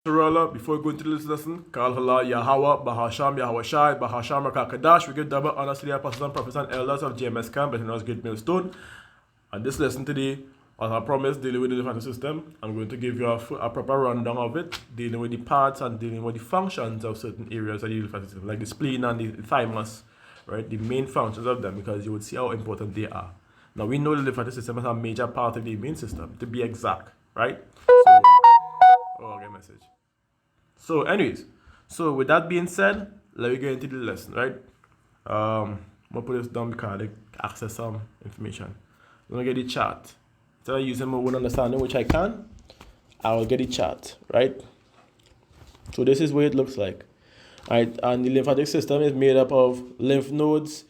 Before we go into this lesson, Kal Hala Yahweh, Bahasham Yahweh Shai, Bahasham Rakakadash. We give double honors to the apostles and prophets and elders of GMS Camp, and us Great Millstone. And this lesson today, as I promised, dealing with the defensive system, I'm going to give you a proper rundown of it, dealing with the parts and dealing with the functions of certain areas of the defensive system, like the spleen and the thymus, right? The main functions of them, because you would see how important they are. Now, we know the defensive system is a major part of the immune system, to be exact, right? Okay, message. So, anyways, so with that being said, let me get into the lesson, right? I'm gonna put this down because I access some information. I'm gonna get the chart. Instead of using my own understanding, which I can, I will get the chart, right? So this is what it looks like, right? And the lymphatic system is made up of lymph nodes,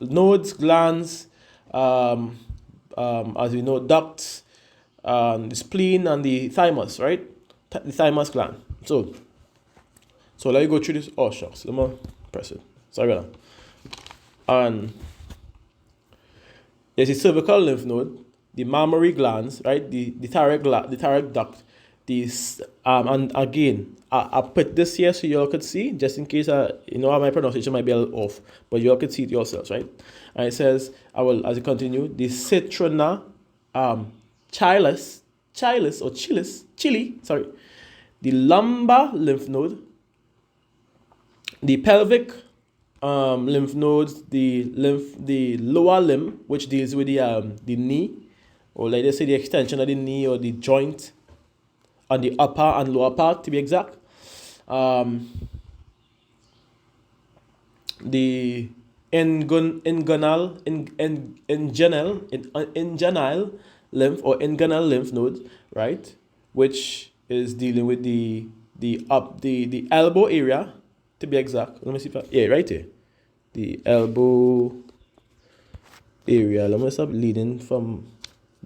nodes, glands, as we know, ducts, the spleen, and the thymus, right? The thymus gland. So let me go through this. Oh shucks, let me press it. Sorry about that. And there's the cervical lymph node, the mammary glands, right? The thyroid duct. And again, I put this here so y'all could see, just in case my pronunciation might be a little off, but y'all could see it yourselves, right? And it says, as I continue, the citrina, chili, the lumbar lymph node, the pelvic lymph nodes, the lower limb, which deals with the knee, or like they say the extension of the knee or the joint, on the upper and lower part to be exact. The inguinal lymph or inguinal lymph nodes, right, which is dealing with the elbow area to be exact. Let me see if right here, the elbow area. Let me stop leading from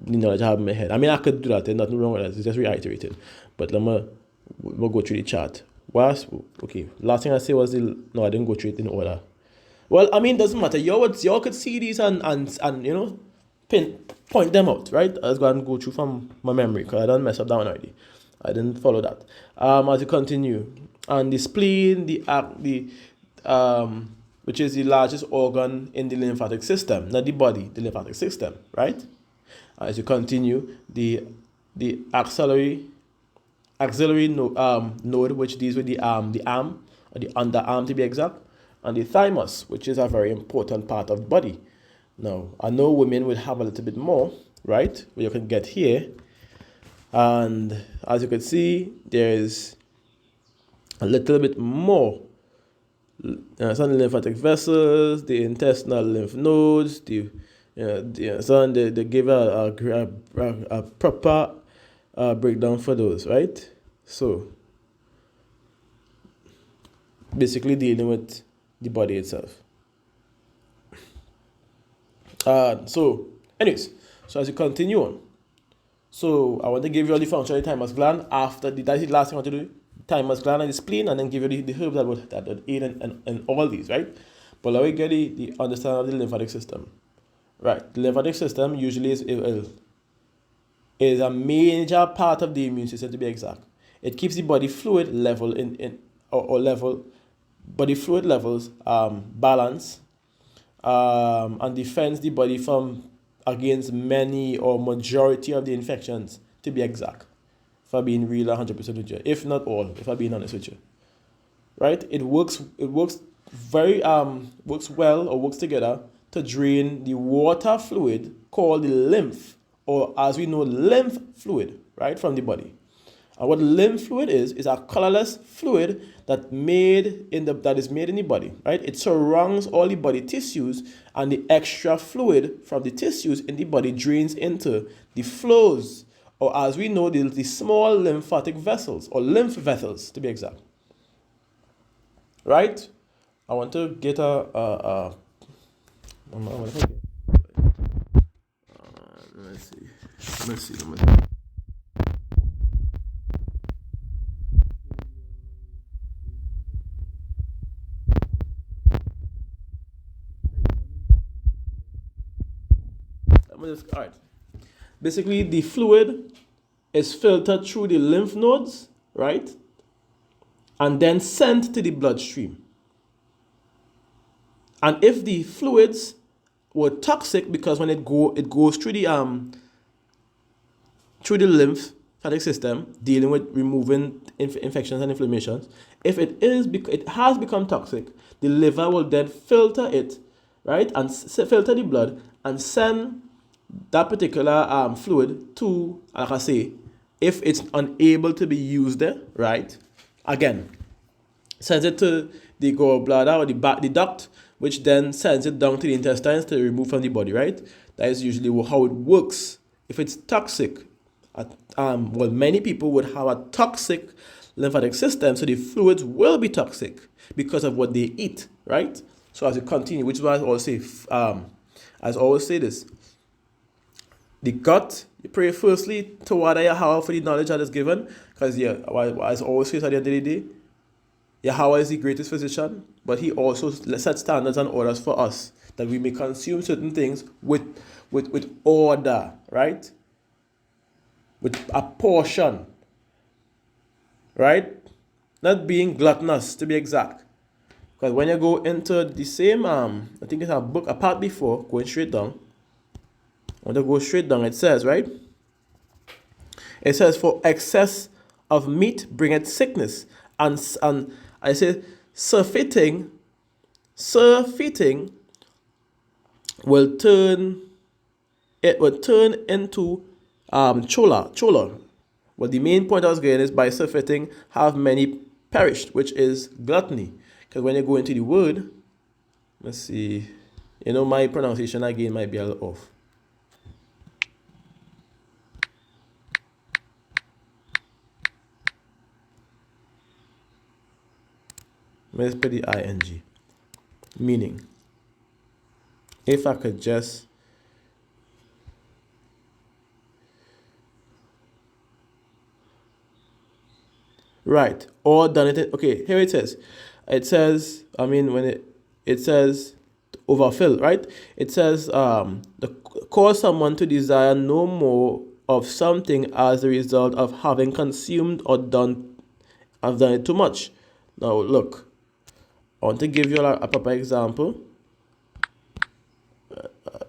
the knowledge I have in my head. I mean, I could do that. There's nothing wrong with that. It's just reiterated. But we'll go through the chart. Okay. Last thing I said was I didn't go through it in order. Well, I mean, it doesn't matter. Y'all could see these and point them out, right? I was going to go through from my memory because I didn't mess up that one already. I didn't follow that. As you continue, and the spleen, which is the largest organ in the lymphatic system, not the body, the lymphatic system, right? As you continue, the axillary node, which deals with the arm, or the underarm to be exact, and the thymus, which is a very important part of the body. Now, I know women will have a little bit more, right? But you can get here. And as you can see, there's a little bit more. Some lymphatic vessels, the intestinal lymph nodes, they give a proper breakdown for those, right? So, basically dealing with the body itself. Anyways, as you continue on, so I want to give you all the function of the thymus gland after that's the last thing I want to do. Thymus gland and the spleen, and then give you the herbs that would aid in all these, right? But let me get the understanding of the lymphatic system. Right, the lymphatic system usually is a major part of the immune system to be exact. It keeps the body fluid level body fluid levels balance, and defends the body against many or majority of the infections to be exact. If I'm being real 100% with you, if not all, if I'm being honest with you, right? It works together to drain the water fluid called the lymph, or as we know, lymph fluid, right, from the body. And what lymph fluid is a colorless fluid that is made in the body, right? It surrounds all the body tissues, and the extra fluid from the tissues in the body drains into the flows, or as we know, the small lymphatic vessels, or lymph vessels to be exact. Right? I want to get let me see. All right. Basically, the fluid is filtered through the lymph nodes, right? And then sent to the bloodstream. And if the fluids were toxic, because when it goes through the lymphatic system, dealing with removing infections and inflammations, if it has become toxic, the liver will then filter it, right, and filter the blood and send that particular fluid to, like I say, if it's unable to be used there, right, again, sends it to the gallbladder or the duct, which then sends it down to the intestines to remove from the body, right? That is usually how it works. If it's toxic, many people would have a toxic lymphatic system, so the fluids will be toxic because of what they eat, right? So as you continue, which is why I always say this, the gut, you pray firstly to Yahweh for the knowledge that is given, because as I always say at the end of the day, Yahweh is the greatest physician, but he also sets standards and orders for us that we may consume certain things with order, right? With a portion, right? Not being gluttonous, to be exact. Because when you go into the same, I think it's a book, a part before, going straight down. When you go straight down, it says, right? It says, for excess of meat bringeth sickness, and I say surfeiting will turn into chola. Well, the main point I was getting is by surfeiting have many perished, which is gluttony. Because when you go into the word, let's see, my pronunciation again might be a little off. Let's put the ing. Meaning, if I could just right, or done it. Okay, here it says. It says, when it says overfill, right? It says cause someone to desire no more of something as a result of having consumed or done it too much. Now look, I want to give you a proper example.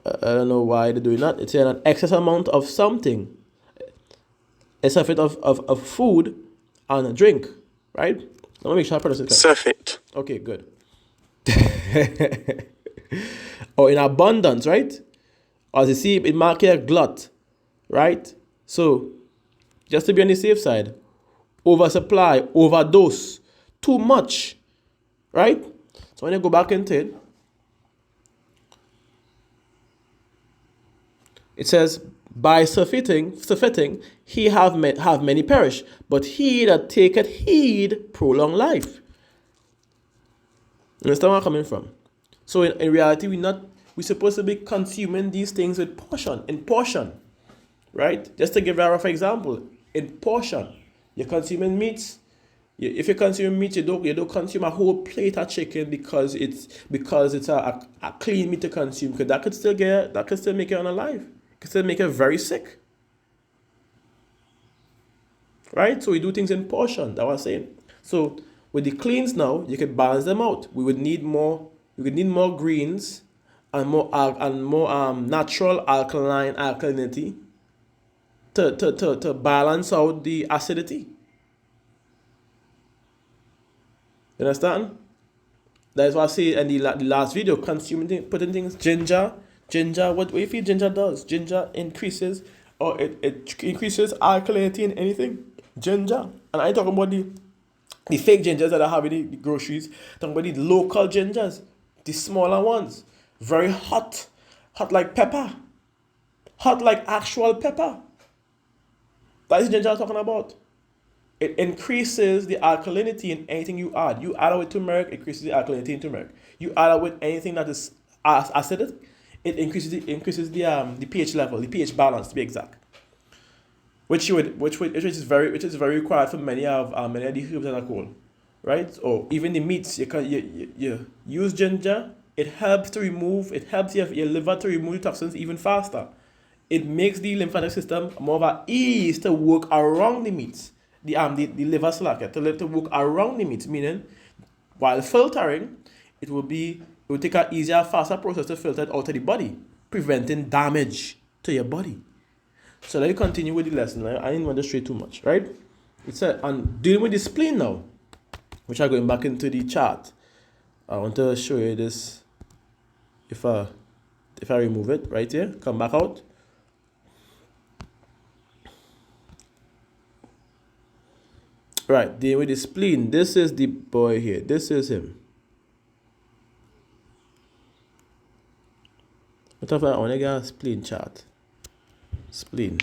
I don't know why they're doing that. It's an excess amount of something. It's a fit of food and a drink, right? Let me make sure I pronounce it correct. Surfeit. Okay, good. Or in abundance, right? As you see, it marks a glut, right? So, just to be on the safe side, oversupply, overdose, too much, right? So when you go back into it, it says, by surfeiting, he have many perish, but he that taketh heed prolong life. You understand where I'm coming from? So in reality, we're supposed to be consuming these things in portion, right? Just to give a rough example, in portion, you're consuming meats. If you consume meat, you don't consume a whole plate of chicken because it's a clean meat to consume, because that could still make you unalive. It could still make you very sick. Right? So we do things in portion, that was saying. So with the cleans now, you can balance them out. We would need more greens and more natural alkalinity to balance out the acidity. You understand? That's what I say in the last video, putting things, ginger, what do you feel ginger does? Ginger increases, or it increases alkalinity in anything. Ginger. And I talking about the fake gingers that I have in the groceries. Talking about the local gingers, the smaller ones. Very hot like pepper. Hot like actual pepper. That is ginger I'm talking about. It increases the alkalinity in anything you add. You add it with turmeric, it increases the alkalinity in turmeric. You add it with anything that is acidic, it increases the pH level, the pH balance to be exact. Which is very required for many of the herbs that are called, right? Or even the meats. You use ginger. It helps your liver to remove the toxins even faster. it makes the lymphatic system more of a ease to work around the meats, the liver slacker, to work around the meats, meaning while filtering, it will take an easier, faster process to filter it out of the body, preventing damage to your body. So let me continue with the lesson. I didn't want to stray too much, right? It said, and dealing with the spleen now, which are going back into the chart. I want to show you this. If I remove it right here, come back out. Right, dealing with the spleen. This is the boy here. This is him. What if I want to get a spleen chart? Spleen.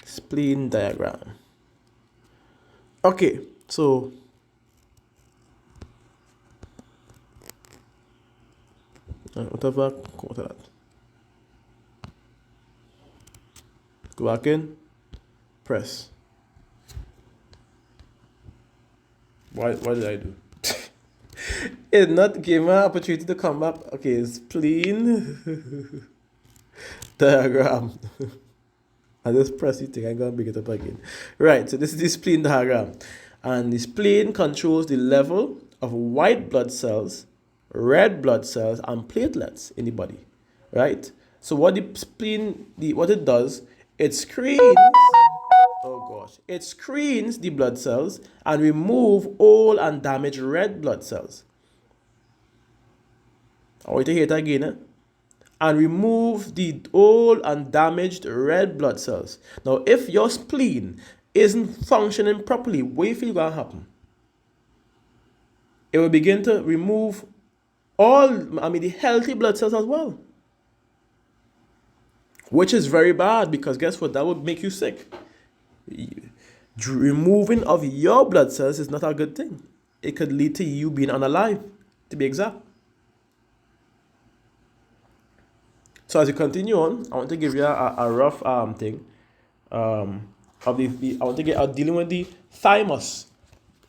Spleen diagram. Okay, so whatever, go to that. Go back in, press. Why did I do? It not gave me an opportunity to come back. Okay, spleen diagram. I just press it, I'm gonna bring it up again. Right, so this is the spleen diagram. And the spleen controls the level of white blood cells, red blood cells, and platelets in the body. Right? So what the spleen, what it does, it screens, it screens the blood cells and remove old and damaged red blood cells. I want you to hear it again, and remove the old and damaged red blood cells. Now, if your spleen isn't functioning properly, what do you feel going to happen? It will begin to remove the healthy blood cells as well. Which is very bad, because guess what? That would make you sick. Removing of your blood cells is not a good thing. It could lead to you being unalive, to be exact. So as you continue on, I want to give you a rough thing I want to get dealing with the thymus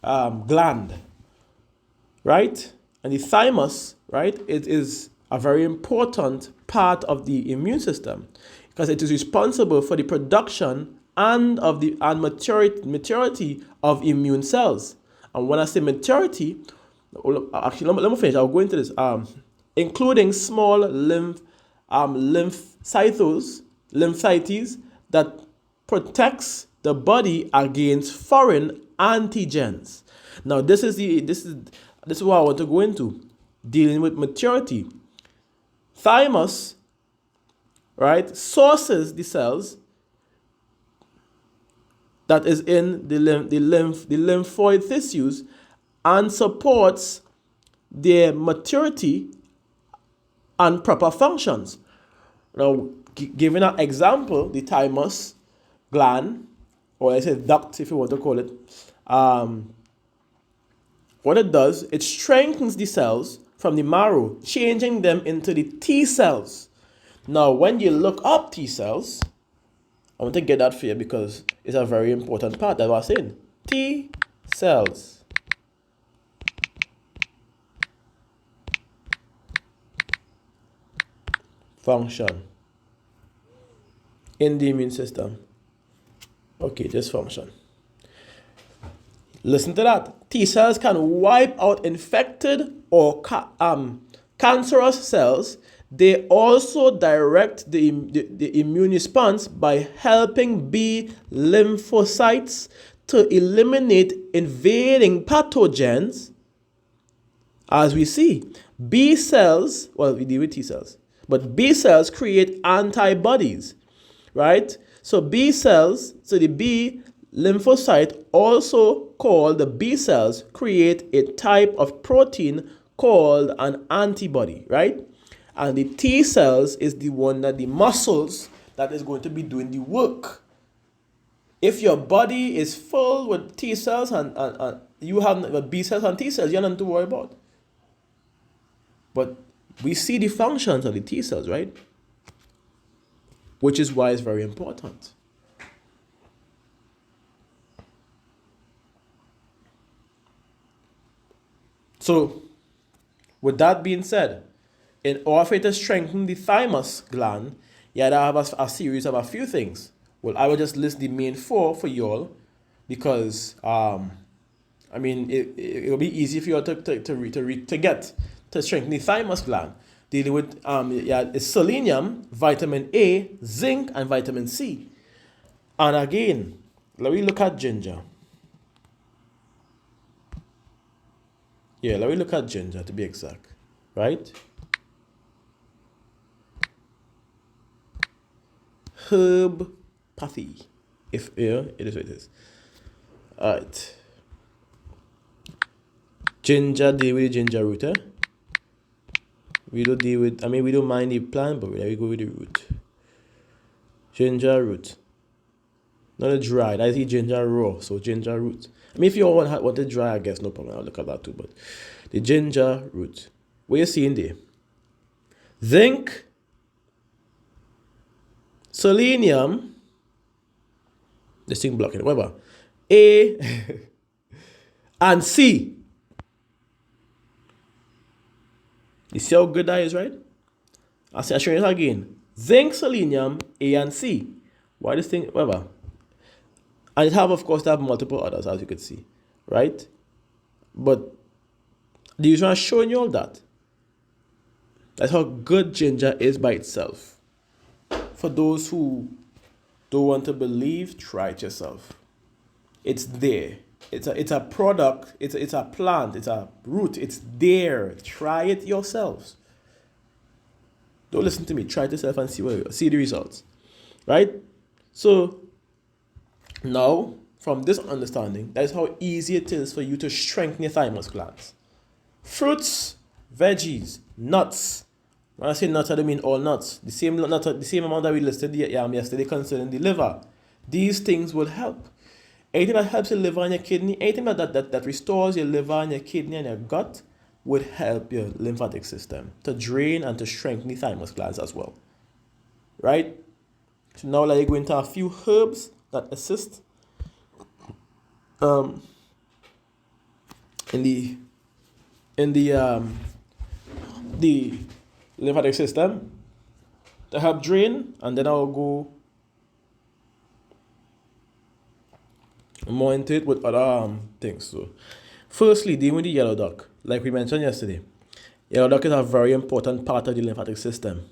gland, right? And the thymus, right, it is a very important part of the immune system, because it is responsible for the production and maturity of immune cells. And when I say maturity, actually, let me finish. I'll go into this. Including small lymphocytes that protects the body against foreign antigens. Now, this is what I want to go into, dealing with maturity. Thymus, right, sources the cells that is in the lymphoid tissues and supports their maturity and proper functions. Now, giving an example, the thymus gland, or I say duct if you want to call it, what it does, it strengthens the cells from the marrow, changing them into the T cells. Now, when you look up T cells, I want to get that for you because it's a very important part. That's what I'm saying. T cells. Function in the immune system. Okay, just function. Listen to that. T cells can wipe out infected or cancerous cells. They also direct the immune response by helping B lymphocytes to eliminate invading pathogens. As we see, B cells, well, we deal with T cells, but B cells create antibodies, right? So B cells, so the B lymphocyte, also called the B cells, create a type of protein called an antibody, right? And the T cells is the one that the muscles that is going to be doing the work. If your body is full with T cells and you have B cells and T cells, you have nothing to worry about. But we see the functions of the T cells, right? Which is why it's very important. So, with that being said, in order for it to strengthen the thymus gland, you have to have a series of a few things. Well, I will just list the main four for y'all because I mean it'll be easy for you all to get to strengthen the thymus gland. Dealing with it's selenium, vitamin A, zinc, and vitamin C. And again, let me look at ginger. Yeah, let me look at ginger to be exact. Right? Herbopathy. If it is what it is. Alright. Ginger, deal with the ginger root, eh? We don't deal with, we don't mind the plant, but we go with the root. Ginger root. Not a dried. I see ginger raw, so ginger root. If you all want it dry, I guess no problem. I'll look at that too. But the ginger root. What you see in there? Zinc, selenium, this thing blocking it, whatever. A and C. You see how good that is, right? I'll show you it again. Zinc, selenium, A and C. Why this thing, whatever. And it have, of course, multiple others, as you can see, right? But the reason I'm showing you all that, that's how good ginger is by itself. For those who don't want to believe, try it yourself. It's there. It's a product. It's a plant. It's a root. It's there. Try it yourselves. Don't listen to me. Try it yourself and see the results, right? So now, from this understanding, that is how easy it is for you to strengthen your thymus glands. Fruits, veggies, nuts. When I say nuts, I don't mean all nuts. The same amount that we listed yesterday concerning the liver. These things will help. Anything that helps your liver and your kidney, anything that restores your liver and your kidney and your gut would help your lymphatic system to drain and to strengthen the thymus glands as well. Right? So now let me go into a few herbs that assist in the lymphatic system to help drain, and then I'll go more into it with other things. So firstly, dealing with the yellow duck, like we mentioned yesterday, yellow duck is a very important part of the lymphatic system.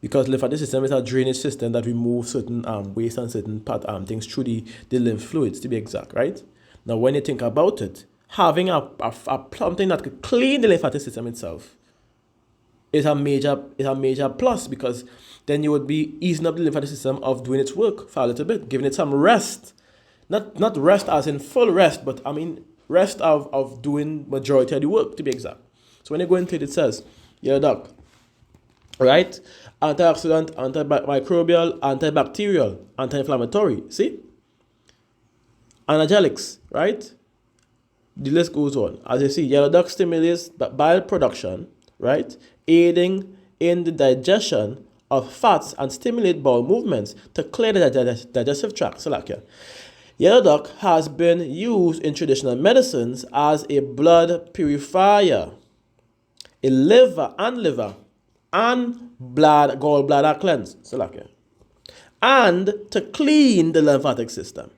Because lymphatic system is a drainage system that removes certain waste and certain things through the lymph fluids, to be exact, right? Now, when you think about it, having something that could clean the lymphatic system itself is a major plus, because then you would be easing up the lymphatic system of doing its work for a little bit, giving it some rest. Not rest as in full rest, but rest of doing majority of the work, to be exact. So when you go into it, it says, yellow duck, right? Antioxidant, antimicrobial, antibacterial, anti-inflammatory. See? Analgesics, right? The list goes on. As you see, yellow duck stimulates bile production, right? Aiding in the digestion of fats and stimulate bowel movements to clear the digestive tract. So like here. Yellow duck has been used in traditional medicines as a blood purifier, a liver and gallbladder cleanse, and to clean the lymphatic system.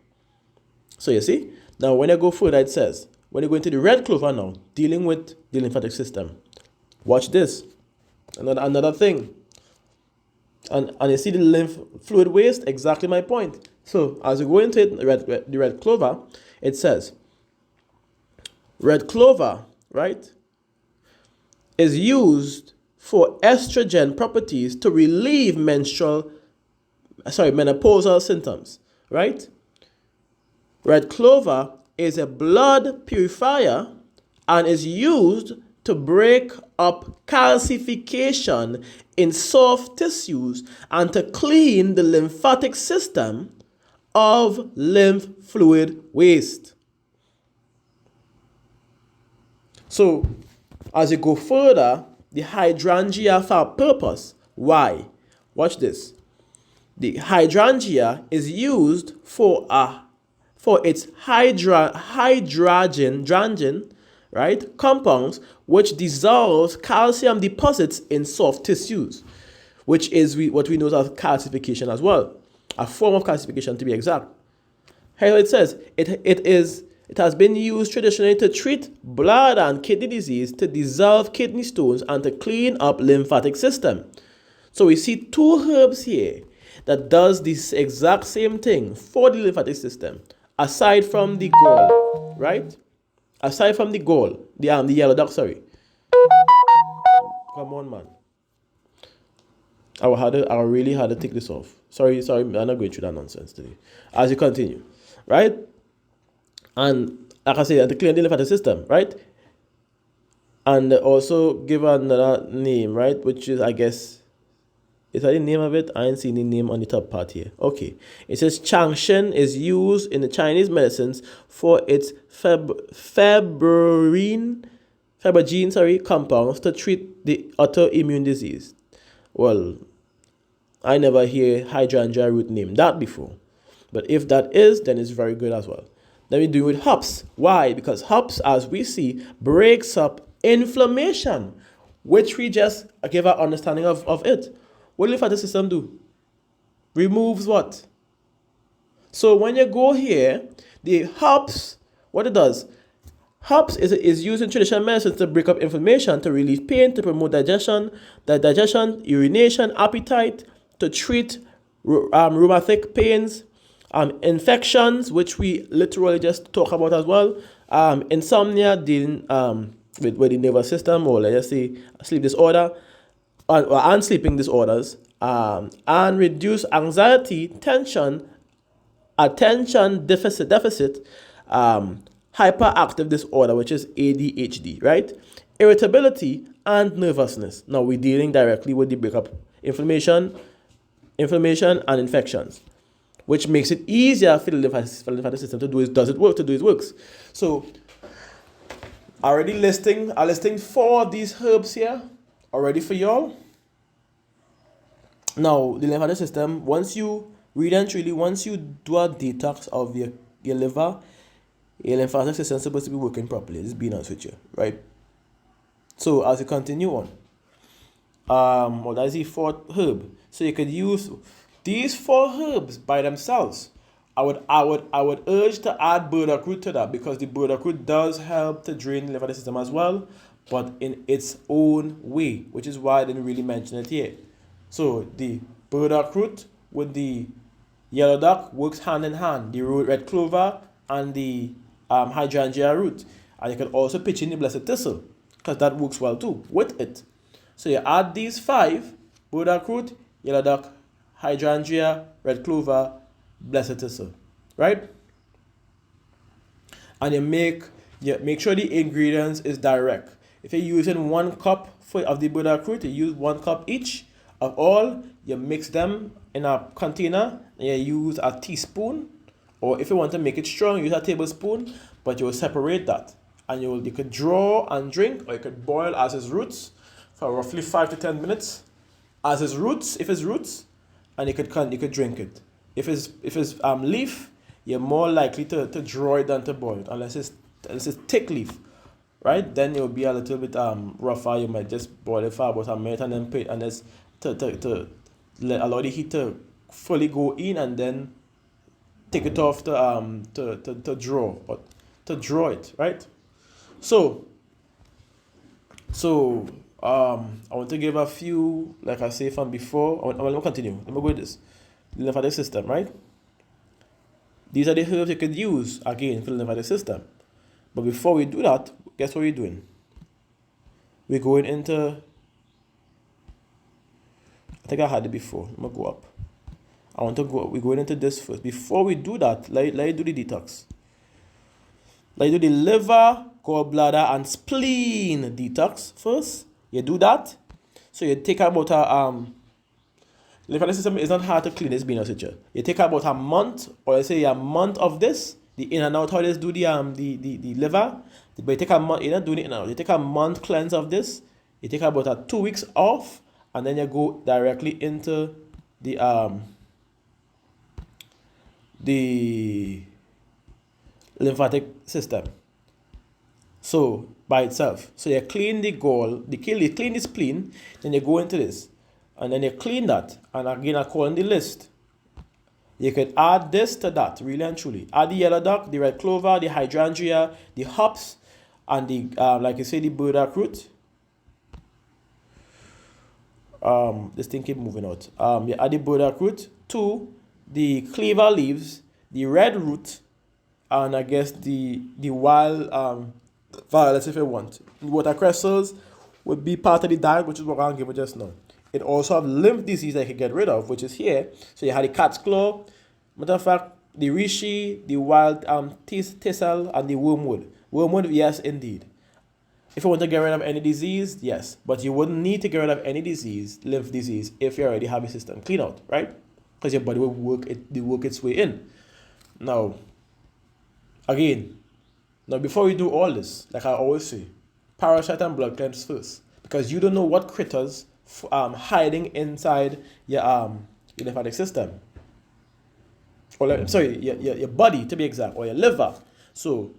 So you see, now when I go further, it says, when you go into the red clover now, dealing with the lymphatic system, watch this, another thing, and you see the lymph fluid waste, exactly my point. So as you go into it, the red clover, it says, red clover, right, is used for estrogen properties to relieve menopausal symptoms, right? Red clover is a blood purifier and is used to break up calcification in soft tissues and to clean the lymphatic system of lymph fluid waste. So, as you go further, the hydrangea for a purpose. Why? Watch this. The hydrangea is used for its hydrogen right, compounds which dissolves calcium deposits in soft tissues, which is what we know as calcification as well, a form of calcification to be exact. Here it says it has been used traditionally to treat blood and kidney disease, to dissolve kidney stones, and to clean up lymphatic system. So we see two herbs here that does this exact same thing for the lymphatic system, aside from the gall, right? Aside from the gall, the yellow duck, sorry. Come on, man. I really had to take this off. Sorry, I'm not going through that nonsense today. As you continue, right? And like I said, to clean the lymphatic system, right? And also give another name, right? Which is, I guess, is that the name of it? I ain't seen the name on the top part here. Okay. It says Changshen is used in the Chinese medicines for its fibrogen compounds to treat the autoimmune disease. Well, I never hear hydrangea root name that before. But if that is, then it's very good as well. Then we do with hops. Why? Because hops, as we see, breaks up inflammation, which we just give our understanding of it. What do the lymphatic system do? Removes what? So when you go here, the hops, what it does, hops is used in traditional medicine to break up inflammation, to relieve pain, to promote digestion, urination, appetite, to treat rheumatic pains, infections, which we literally just talk about as well, insomnia, dealing with the nervous system, or let's just say sleep disorder, and sleeping disorders, and reduce anxiety, tension, attention deficit, hyperactive disorder, which is ADHD, right? Irritability and nervousness. Now we're dealing directly with the breakup inflammation and infections, which makes it easier for the lymphatic system to do its works. So already listing 4 of these herbs here already for y'all. Now the lymphatic system, once you do a detox of your liver, your lymphatic system is supposed to be working properly. Just being honest with you, right? So as you continue on, that is the 4th herb. So you could use these 4 herbs by themselves. I would urge to add burdock root to that, because the burdock root does help to drain the lymphatic system as well, but in its own way, which is why I didn't really mention it here. So the burdock root with the yellow duck works hand in hand. The red clover and the hydrangea root, and you can also pitch in the blessed thistle, because that works well too with it. So you add these 5: burdock root, yellow duck, hydrangea, red clover, blessed thistle, right? And you make sure the ingredients is direct. If you're using 1 cup of the burdock root, you use 1 cup each of all. You mix them in a container, and you use a teaspoon, or if you want to make it strong, use a tablespoon, but you will separate that, and you could draw and drink, or you could boil as its roots for roughly 5 to 10 minutes as its roots, if it's roots, and you could drink it. If it's leaf, you're more likely to draw it than to boil it, unless it's thick leaf, right? Then it will be a little bit rougher. You might just boil it for about a minute and then put it, and it's to allow the heat to fully go in, and then take it off to draw it, right? So I want to give a few, like I say from before. I'm going to continue. Let me go with this. The lymphatic system, right? These are the herbs you could use, again, for the lymphatic system. But before we do that, guess what we're doing? We're going into, I think I had it before. I'm going to go up. We're going into this first. Before we do that, let me do the detox. Let you do the liver, gallbladder, and spleen detox first. You do that. So you take about lymphatic system is not hard to clean, it's being honest with you. You take about a month, or let's say a month of this, the in and out, how they do the liver. But you take a month, you're not doing it in and out. You take a month cleanse of this. You take about 2 weeks off, and then you go directly into the lymphatic system. So by itself. So you clean the gall, you clean the spleen, then you go into this. And then you clean that. And again, according to the list, you could add this to that, really and truly. Add the yellow duck, the red clover, the hydrangea, the hops, and the, like you say, the burdock root. This thing keep moving out. You add the burdock root to the cleaver leaves, the red root, and I guess the wild violets if you want. Water crystals would be part of the diet, which is what I'm giving just now. It also have lymph disease that you can get rid of, which is here. So you had the cat's claw, matter of fact, the reishi, the wild thistle, and the wormwood. Wormwood, yes, indeed. If you want to get rid of any disease, yes. But you wouldn't need to get rid of any disease, lymph disease, if you already have a system clean out, right? Because your body will work its way in. Now, again, before we do all this, like I always say, parasite and blood cleanse first. Because you don't know what critters hiding inside your lymphatic system. Or your body to be exact, or your liver. So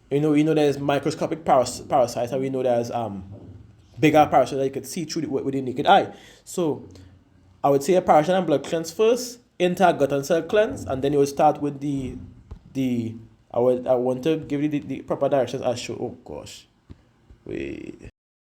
you know there's microscopic parasites, and we know there's bigger parasites that you could see through with the naked eye. So I would say a parasite and blood cleanse first, enter gut and cell cleanse, and then you would start with I want to give you the proper directions as show. Oh gosh, wait.